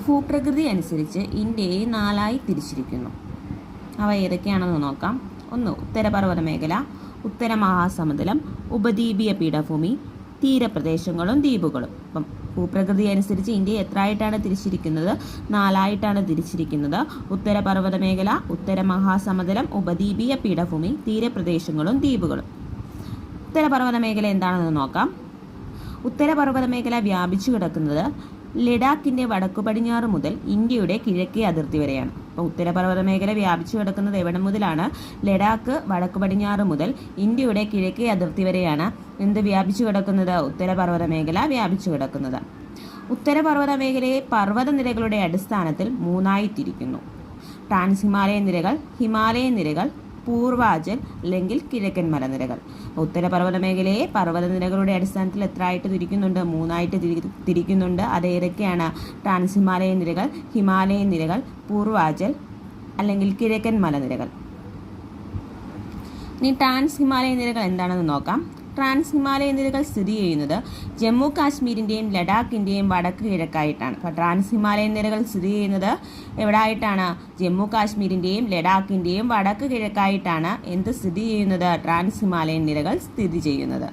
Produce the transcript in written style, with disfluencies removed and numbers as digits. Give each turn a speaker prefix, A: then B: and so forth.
A: ഭൂപ്രകൃതി അനുസരിച്ച് ഇന്ത്യയെ 4ആയി തിരിച്ചിരിക്കുന്നു. അവ ഏതൊക്കെയാണെന്ന് നോക്കാം. 1. ഉത്തരപർവ്വത മേഖല, ഉത്തര മഹാസമുദ്രം, ഉപദ്വീപീയ പീഠഭൂമി, തീരപ്രദേശങ്ങളും ദ്വീപുകളും. അപ്പം ഭൂപ്രകൃതി അനുസരിച്ച് ഇന്ത്യ എത്രയായിട്ടാണ് തിരിച്ചിരിക്കുന്നത്? 4ആയിട്ടാണ് തിരിച്ചിരിക്കുന്നത്. ഉത്തരപർവ്വത മേഖല, ഉത്തര മഹാസമുദ്രം, ഉപദ്വീപീയ പീഠഭൂമി, തീരപ്രദേശങ്ങളും ദ്വീപുകളും. ഉത്തരപർവ്വത മേഖല എന്താണെന്ന് നോക്കാം. ഉത്തരപർവ്വത മേഖല വ്യാപിച്ചു കിടക്കുന്നത് ലഡാക്കിന്റെ വടക്കു പടിഞ്ഞാറ് മുതൽ ഇന്ത്യയുടെ കിഴക്കേ അതിർത്തി വരെയാണ്. അപ്പോൾ ഉത്തരപർവ്വത മേഖല വ്യാപിച്ചു കിടക്കുന്നത് എവിടെ മുതലാണ്? ലഡാക്ക് വടക്കു പടിഞ്ഞാറ് മുതൽ ഇന്ത്യയുടെ കിഴക്കേ അതിർത്തി വരെയാണ് എന്ത് വ്യാപിച്ചു കിടക്കുന്നത്? ഉത്തരപർവ്വത മേഖല വ്യാപിച്ചു കിടക്കുന്നത്. ഉത്തരപർവ്വത മേഖലയെ പർവ്വതനിരകളുടെ അടിസ്ഥാനത്തിൽ 3ആയി തിരിക്കുന്നു. ട്രാൻസ് ഹിമാലയൻ നിരകൾ, ഹിമാലയൻ നിരകൾ, പൂർവാചൽ അല്ലെങ്കിൽ കിഴക്കൻ മലനിരകൾ. ഉത്തരപർവ്വത മേഖലയെ പർവ്വതനിരകളുടെ അടിസ്ഥാനത്തിൽ എത്രയായിട്ട് തിരിക്കുന്നുണ്ട്? 3ആയിട്ട് തിരിക്കുന്നുണ്ട്. അത് ഏതൊക്കെയാണ്? ട്രാൻസ് ഹിമാലയൻ നിരകൾ, ഹിമാലയൻ നിരകൾ, പൂർവാചൽ അല്ലെങ്കിൽ കിഴക്കൻ മലനിരകൾ. ഇനി ട്രാൻസ് ഹിമാലയൻ നിരകൾ എന്താണെന്ന് നോക്കാം. ട്രാൻസ് ഹിമാലയൻ നിരകൾ സ്ഥിതി ചെയ്യുന്നത് ജമ്മു കാശ്മീരിൻ്റെയും ലഡാക്കിൻ്റെയും വടക്ക് കിഴക്കായിട്ടാണ്. അപ്പോൾ ട്രാൻസ് ഹിമാലയൻ നിരകൾ സ്ഥിതി ചെയ്യുന്നത് എവിടായിട്ടാണ്? ജമ്മു കാശ്മീരിൻ്റെയും ലഡാക്കിൻ്റെയും വടക്ക് കിഴക്കായിട്ടാണ് എന്ത് സ്ഥിതി ചെയ്യുന്നത്? ട്രാൻസ് ഹിമാലയൻ നിരകൾ സ്ഥിതി ചെയ്യുന്നത്.